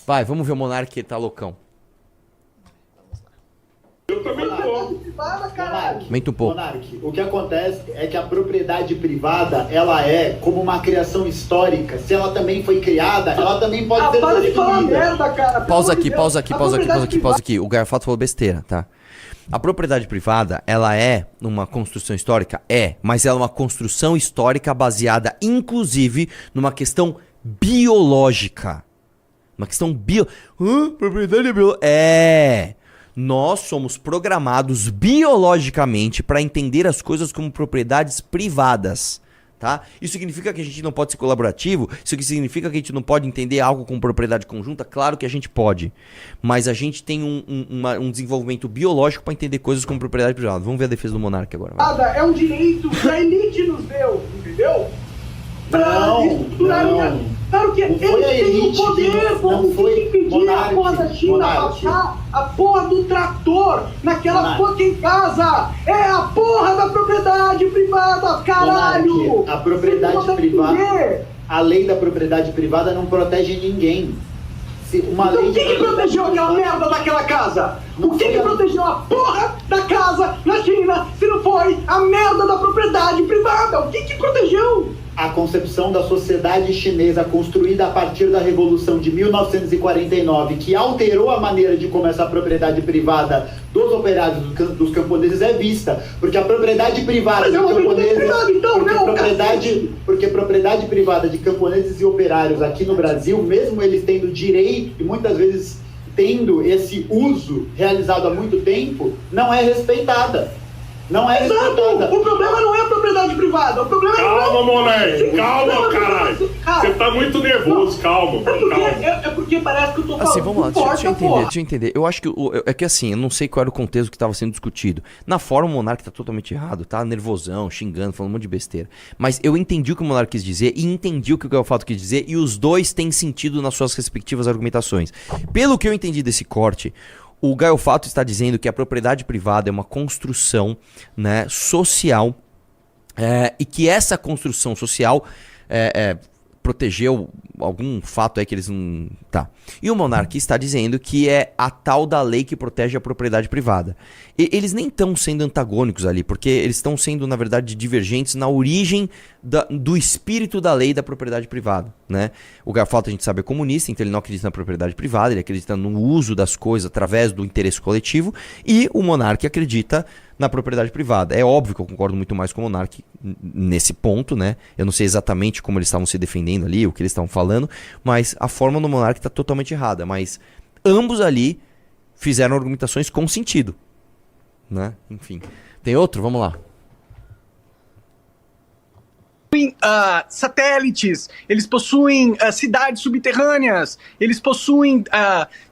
Vai, vamos ver o Monark que ele tá loucão. Eu também tô. Aumenta um pouco. Monark, o que acontece é que a propriedade privada, ela é como uma criação histórica. Se ela também foi criada, ela também pode ser para de falar destruída. merda, cara. Pausa aqui. O Garfato falou besteira, tá? A propriedade privada, ela é uma construção histórica? É, mas ela é uma construção histórica baseada, inclusive, numa questão biológica. Uma questão propriedade biológica. É. Nós somos programados biologicamente para entender as coisas como propriedades privadas, tá? Isso significa que a gente não pode ser colaborativo? Isso significa que a gente não pode entender algo como propriedade conjunta? Claro que a gente pode, mas a gente tem um desenvolvimento biológico para entender coisas como propriedade privada. Vamos ver a defesa do monarca agora. É um direito que a elite nos deu, entendeu? Claro que eles têm o poder, vamos impedir a porra da China passar a porra do trator naquela fucking casa. É a porra da propriedade privada, caralho! Monark, a propriedade privada, a lei da propriedade privada não protege ninguém. Então quem que protegeu aquela merda daquela casa? O que protegeu a porra da casa na China se não foi a merda da propriedade privada? O que protegeu? A concepção da sociedade chinesa construída a partir da Revolução de 1949, que alterou a maneira de como essa propriedade privada dos operários dos camponeses é vista. Porque a propriedade privada de camponeses... Porque propriedade privada de camponeses e operários aqui no Brasil, mesmo eles tendo direito e muitas vezes tendo esse uso realizado há muito tempo, não é respeitada. Não é respeitada. O problema não é a propriedade privada, o problema Calma, moleque, calma, caralho. Você tá muito nervoso, calma. É porque parece que eu tô falando. Assim, vamos lá, deixa eu entender. Eu acho que é que assim, eu não sei qual era o contexto que estava sendo discutido. Na forma, o Monark tá totalmente errado, tá nervosão, xingando, falando um monte de besteira. Mas eu entendi o que o Monark quis dizer e entendi o que o Galfato quis dizer, e os dois têm sentido nas suas respectivas argumentações. Pelo que eu entendi desse corte, o Gaiofato está dizendo que a propriedade privada é uma construção, né, social, e que essa construção social protegeu algum fato aí que eles não... Tá. E o Monark está dizendo que é a tal da lei que protege a propriedade privada. Eles nem estão sendo antagônicos ali, porque eles estão sendo, na verdade, divergentes na origem do espírito da lei da propriedade privada, né? O Garfato, a gente sabe, é comunista, então ele não acredita na propriedade privada, ele acredita no uso das coisas através do interesse coletivo, e o Monark acredita na propriedade privada. É óbvio que eu concordo muito mais com o Monark nesse ponto, né? Eu não sei exatamente como eles estavam se defendendo ali, o que eles estavam falando, mas a forma do Monark está totalmente errada. Mas ambos ali fizeram argumentações com sentido, né? Enfim. Tem outro? Vamos lá. Satélites, eles possuem cidades subterrâneas, eles possuem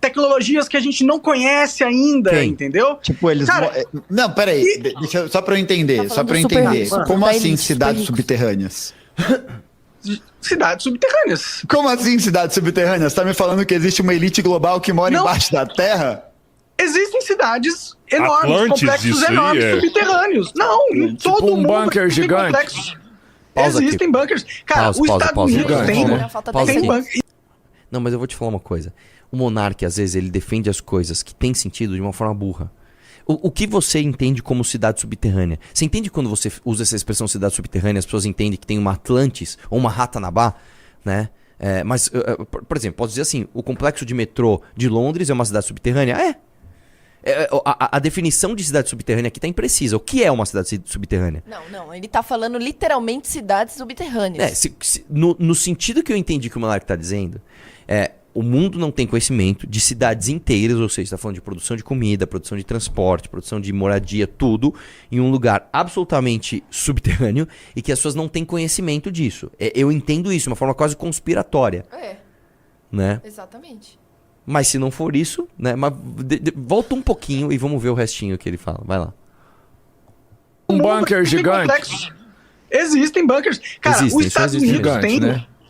tecnologias que a gente não conhece ainda, entendeu? Tipo, eles... Cara, não, peraí, deixa eu, só pra eu entender, como assim cidades subterrâneas? Cidades subterrâneas. Como assim cidades subterrâneas? Você tá me falando que existe uma elite global que mora embaixo da Terra? Existem cidades enormes, Atlantis, complexos enormes subterrâneos. Não, em tipo todo mundo bunker gigante. Existem bunkers. Cara, os Estados Unidos tem bunker. Não, mas eu vou te falar uma coisa. O Monark, às vezes, ele defende as coisas que têm sentido de uma forma burra. O que você entende como cidade subterrânea? Você entende quando você usa essa expressão cidade subterrânea, as pessoas entendem que tem uma Atlantis ou uma Ratanabá, né? Mas, por exemplo, posso dizer assim, o complexo de metrô de Londres é uma cidade subterrânea? A definição de cidade subterrânea aqui tá imprecisa. O que é uma cidade subterrânea? Não, ele tá falando literalmente cidades subterrâneas. No sentido que eu entendi que o Monark tá dizendo, o mundo não tem conhecimento de cidades inteiras, ou seja, está falando de produção de comida, produção de transporte, produção de moradia, tudo em um lugar absolutamente subterrâneo e que as pessoas não têm conhecimento disso. Eu entendo isso de uma forma quase conspiratória. Né? Exatamente. Mas se não for isso, né? Mas volta um pouquinho e vamos ver o restinho que ele fala. Vai lá. Um bunker gigante. Existem bunkers. Cara, os Estados Unidos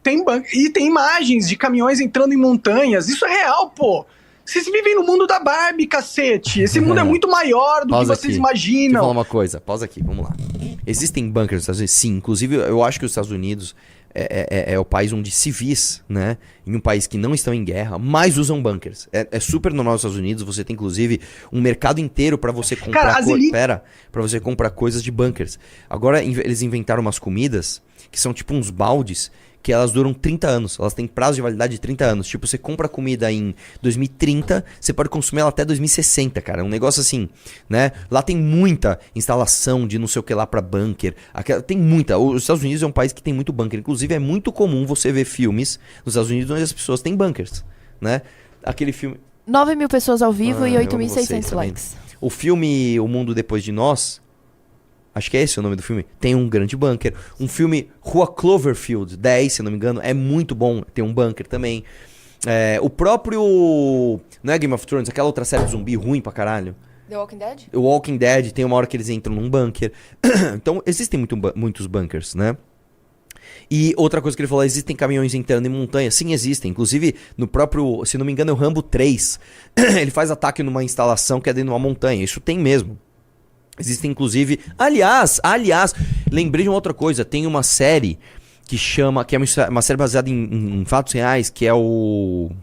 tem bunker. E tem imagens de caminhões entrando em montanhas. Isso é real, pô. Vocês vivem no mundo da Barbie, cacete. Esse mundo é muito maior do que vocês imaginam. Deixa eu falar uma coisa. Pausa aqui, vamos lá. Existem bunkers nos Estados Unidos? Sim. Inclusive, eu acho que os Estados Unidos é o país onde civis, né, em um país que não estão em guerra, mais usam bunkers. É super normal nos Estados Unidos, você tem inclusive um mercado inteiro para você comprar para você comprar coisas de bunkers. Agora eles inventaram umas comidas que são tipo uns baldes que elas duram 30 anos. Elas têm prazo de validade de 30 anos. Tipo, você compra comida em 2030, você pode consumir ela até 2060, cara. É um negócio assim, né? Lá tem muita instalação de não sei o que lá pra bunker. Tem muita. Os Estados Unidos é um país que tem muito bunker. Inclusive, é muito comum você ver filmes nos Estados Unidos onde as pessoas têm bunkers, né? Aquele filme... 9.000 pessoas ao vivo e 8.600 likes. O filme O Mundo Depois de Nós... Acho que é esse o nome do filme. Tem um grande bunker. Um filme Rua Cloverfield 10, se não me engano, é muito bom. Tem um bunker também. O próprio... Não é Game of Thrones? Aquela outra série de zumbi ruim pra caralho. The Walking Dead? O Walking Dead. Tem uma hora que eles entram num bunker. Então, existem muitos bunkers, né? E outra coisa que ele falou, existem caminhões entrando em montanha? Sim, existem. Inclusive, no próprio... Se não me engano, é o Rambo 3. Ele faz ataque numa instalação que é dentro de uma montanha. Isso tem mesmo. Existem, inclusive... Aliás, lembrei de uma outra coisa. Tem uma série que chama... Que é uma série baseada em fatos reais, que é o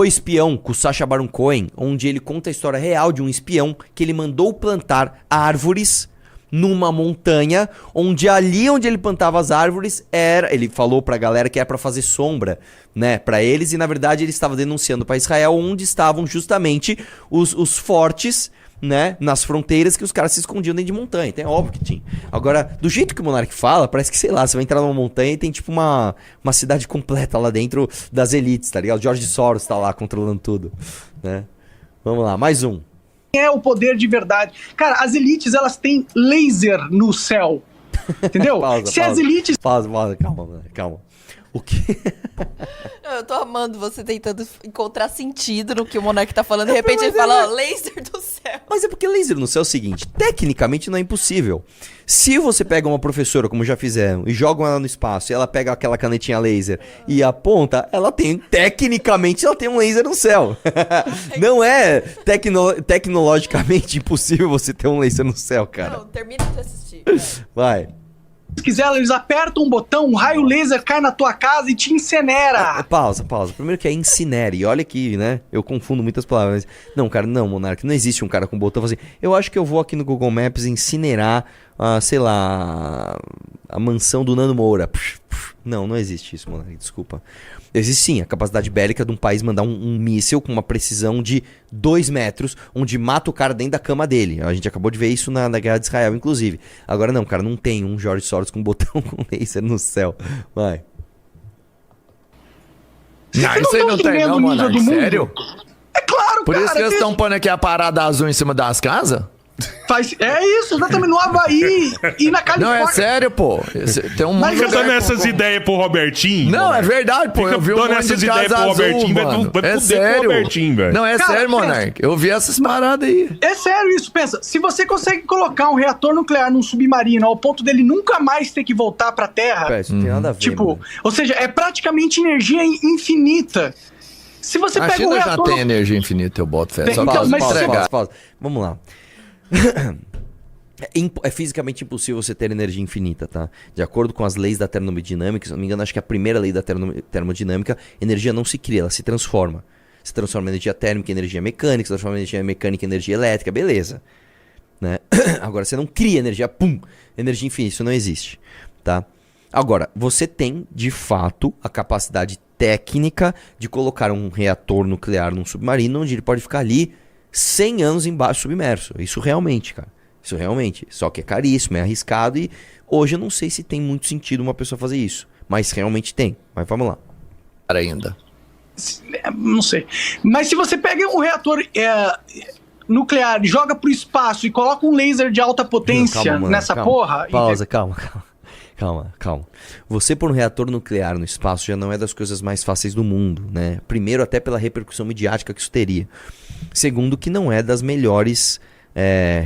Espião, com o Sacha Baron Cohen, onde ele conta a história real de um espião que ele mandou plantar árvores numa montanha, onde ali onde ele plantava as árvores era... Ele falou pra galera que era pra fazer sombra, né, pra eles, e na verdade ele estava denunciando pra Israel onde estavam justamente os fortes... Né, nas fronteiras que os caras se escondiam dentro de montanha. Então é óbvio que tinha. Agora, do jeito que o Monark fala, parece que, sei lá, você vai entrar numa montanha e tem tipo uma cidade completa lá dentro das elites, tá ligado? George Soros tá lá controlando tudo, né? Vamos lá, mais um. É o poder de verdade. Cara, as elites, elas têm laser no céu. Entendeu? As elites... Pausa, calma. O quê? Eu tô amando você tentando encontrar sentido no que o Monark tá falando. De repente ele fala, ó, laser do céu. Mas é porque laser no céu é o seguinte, tecnicamente não é impossível. Se você pega uma professora, como já fizeram, e jogam ela no espaço, e ela pega aquela canetinha laser e aponta, tecnicamente ela tem um laser no céu. Não é tecnologicamente impossível você ter um laser no céu, cara. Não, termina de assistir. Vai. Se quiser, eles apertam um botão, um raio laser cai na tua casa e te incinera. Pausa. Primeiro que é incinere. E olha que, né, eu confundo muitas palavras. Não, cara, não, Monark, não existe um cara com botão assim. Eu acho que eu vou aqui no Google Maps incinerar, sei lá, a mansão do Nando Moura. Não existe isso, Monark, desculpa. Existe sim a capacidade bélica de um país mandar um míssil com uma precisão de 2 metros, onde mata o cara dentro da cama dele. A gente acabou de ver isso na Guerra de Israel, inclusive. Agora não, cara, não tem um George Soros com um botão com laser no céu. Vai. Não, isso aí não tem não, mano. Sério? É claro, Por isso que eles estão pondo aqui a parada azul em cima das casas? É isso, exatamente, no Havaí e na Califórnia. Não, é sério, pô. Tem um Fica dando essas ideias pro Robertinho. Não, é verdade, pô. Fica dando essas ideias pro Robertinho, vai fuder com o Robertinho, velho. Não, é sério, Monark. Eu vi essas paradas aí. É sério isso, pensa. Se você consegue colocar um reator nuclear num submarino ao ponto dele nunca mais ter que voltar pra Terra... Isso não tem nada a ver, tipo, mano. Ou seja, é praticamente energia infinita. Se você A pega China um reator... já tem energia infinita, eu boto fé. Só então, pra entregar. Pausa. Vamos lá. É fisicamente impossível você ter energia infinita, tá? De acordo com as leis da termodinâmica, se não me engano, acho que a primeira lei da termodinâmica, energia não se cria, ela se transforma. Se transforma em energia térmica em energia mecânica, se transforma em energia mecânica em energia elétrica, beleza. Né? Agora, você não cria energia, energia infinita, isso não existe, tá? Agora, você tem, de fato, a capacidade técnica de colocar um reator nuclear num submarino, onde ele pode ficar ali 100 anos embaixo submerso. Isso realmente, cara. Isso realmente. Só que é caríssimo, é arriscado e hoje eu não sei se tem muito sentido uma pessoa fazer isso. Mas realmente tem. Mas vamos lá. Ainda. Não sei. Mas se você pega um reator nuclear, joga pro espaço e coloca um laser de alta potência nessa porra... Pausa, calma. Você pôr um reator nuclear no espaço já não é das coisas mais fáceis do mundo, né? Primeiro, até pela repercussão midiática que isso teria. Segundo, que não é das melhores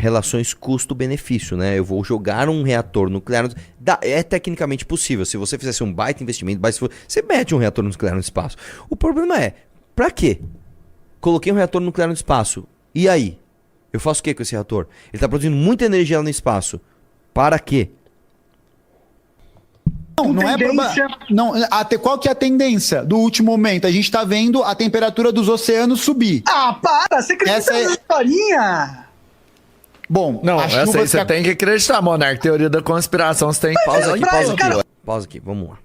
relações custo-benefício, né? Eu vou jogar um reator nuclear... É tecnicamente possível. Se você fizesse um baita investimento, você mete um reator nuclear no espaço. O problema é, pra quê? Coloquei um reator nuclear no espaço. E aí? Eu faço o que com esse reator? Ele tá produzindo muita energia lá no espaço. Para quê? Não é não, até qual que é a tendência do último momento? A gente tá vendo a temperatura dos oceanos subir. Ah, para! Você acredita nessa historinha? Bom, Não, essa aí você tem que acreditar, Monark. Teoria da conspiração, você tem que... Pausa aqui, vamos lá.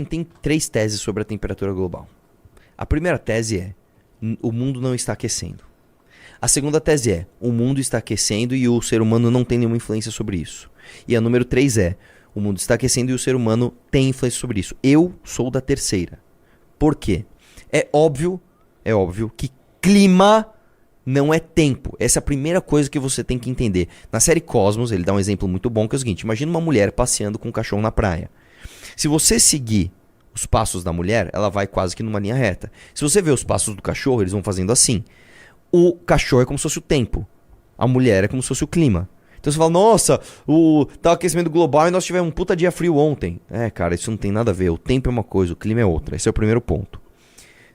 Tem 3 teses sobre a temperatura global. A primeira tese é: o mundo não está aquecendo. A segunda tese é: o mundo está aquecendo e o ser humano não tem nenhuma influência sobre isso. E a número 3 é: o mundo está aquecendo e o ser humano tem influência sobre isso. Eu sou da terceira. Por quê? É óbvio que clima não é tempo. Essa é a primeira coisa que você tem que entender. Na série Cosmos, ele dá um exemplo muito bom, que é o seguinte: imagina uma mulher passeando com um cachorro na praia. Se você seguir os passos da mulher, ela vai quase que numa linha reta. Se você ver os passos do cachorro, eles vão fazendo assim. O cachorro é como se fosse o tempo. A mulher é como se fosse o clima. Então você fala: nossa, tá o aquecimento global e nós tivemos um puta dia frio ontem. Cara, isso não tem nada a ver. O tempo é uma coisa, o clima é outra. Esse é o primeiro ponto.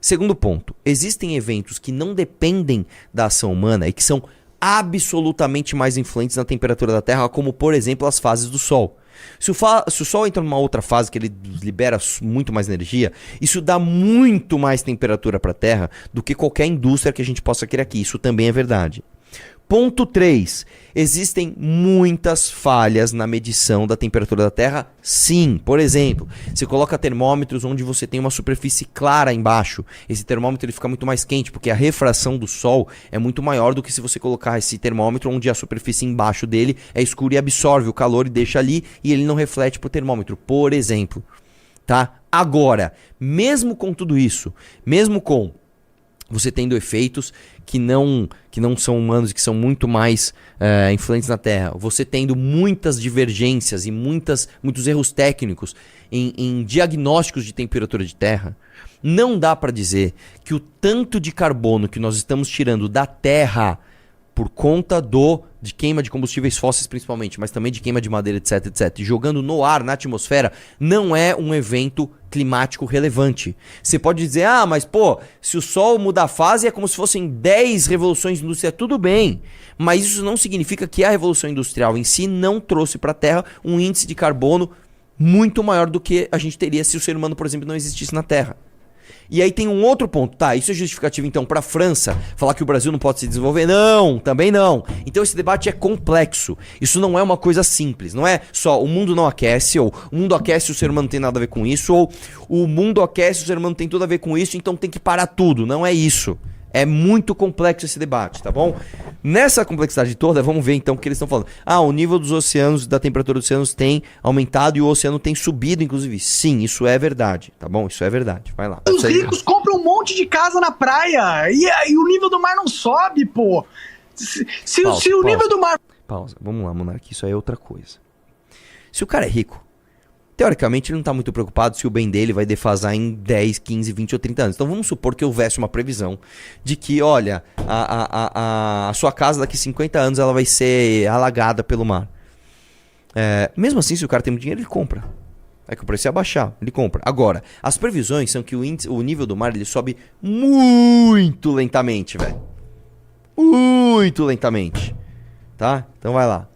Segundo ponto: existem eventos que não dependem da ação humana e que são absolutamente mais influentes na temperatura da Terra, como, por exemplo, as fases do Sol. Se o Sol entra numa outra fase que ele libera muito mais energia, isso dá muito mais temperatura para a Terra do que qualquer indústria que a gente possa criar aqui. Isso também é verdade. Ponto 3. Existem muitas falhas na medição da temperatura da Terra? Sim. Por exemplo, você coloca termômetros onde você tem uma superfície clara embaixo. Esse termômetro ele fica muito mais quente, porque a refração do Sol é muito maior do que se você colocar esse termômetro onde a superfície embaixo dele é escura e absorve o calor e deixa ali e ele não reflete pro termômetro, por exemplo. Tá? Agora, mesmo com tudo isso, mesmo com você tendo efeitos que não são humanos e que são muito mais influentes na Terra, você tendo muitas divergências e muitos erros técnicos em diagnósticos de temperatura de Terra, não dá para dizer que o tanto de carbono que nós estamos tirando da Terra por conta de queima de combustíveis fósseis principalmente, mas também de queima de madeira, etc, etc, e jogando no ar, na atmosfera, não é um evento climático relevante. Você pode dizer: mas pô, se o Sol mudar a fase é como se fossem 10 revoluções industriais, tudo bem, mas isso não significa que a Revolução Industrial em si não trouxe para a Terra um índice de carbono muito maior do que a gente teria se o ser humano, por exemplo, não existisse na Terra. E aí tem um outro ponto, tá? Isso é justificativo então para a França falar que o Brasil não pode se desenvolver? Não, também não. Então esse debate é complexo. Isso não é uma coisa simples. Não é só o mundo não aquece, ou o mundo aquece e o ser humano não tem nada a ver com isso, ou o mundo aquece e o ser humano tem tudo a ver com isso, então tem que parar tudo. Não é isso. É muito complexo esse debate, tá bom? Nessa complexidade toda, vamos ver então o que eles estão falando. O nível dos oceanos, da temperatura dos oceanos tem aumentado e o oceano tem subido, inclusive. Sim, isso é verdade, tá bom? Isso é verdade, vai lá. Os ricos compram um monte de casa na praia e o nível do mar não sobe, pô. Se o nível do mar... Pausa, vamos lá, Monark, isso aí é outra coisa. Se o cara é rico, teoricamente, ele não está muito preocupado se o bem dele vai defasar em 10, 15, 20 ou 30 anos. Então vamos supor que houvesse uma previsão de que, olha, a sua casa daqui a 50 anos ela vai ser alagada pelo mar. Mesmo assim, se o cara tem muito dinheiro, ele compra. É que o preço ia baixar, ele compra. Agora, as previsões são que o nível do mar ele sobe muito lentamente, velho. Muito lentamente. Tá? Então vai lá.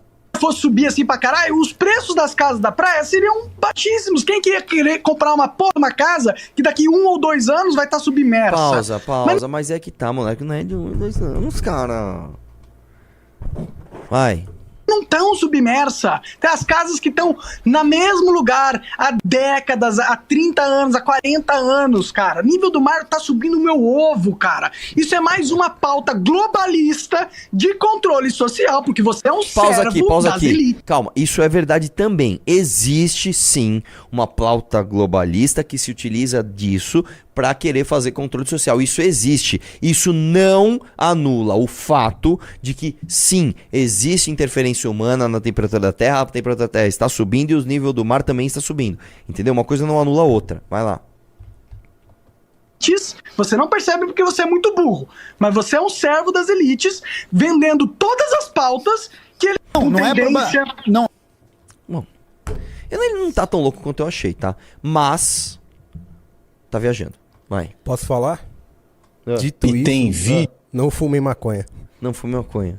Fosse subir assim pra caralho, os preços das casas da praia seriam baixíssimos. Quem que ia querer comprar uma casa que daqui 1 ou 2 anos vai estar submersa? Pausa, mas é que tá, moleque, não é de 1 ou 2 anos, cara. Vai. Não estão submersa. Tem as casas que estão no mesmo lugar há décadas, há 30 anos, há 40 anos, cara. O nível do mar tá subindo o meu ovo, cara. Isso é mais uma pauta globalista de controle social, porque você é um pausa aqui. Calma, isso é verdade também. Existe sim uma pauta globalista que se utiliza disso para querer fazer controle social. Isso existe. Isso não anula o fato de que, sim, existe interferência humana na temperatura da Terra, a temperatura da Terra está subindo e o nível do mar também está subindo. Entendeu? Uma coisa não anula a outra. Vai lá. Você não percebe porque você é muito burro, mas você é um servo das elites, vendendo todas as pautas que ele não. Ele não tá tão louco quanto eu achei, tá? Mas tá viajando. Vai. Posso falar? Dito isso, não fumei maconha. Não fumei maconha,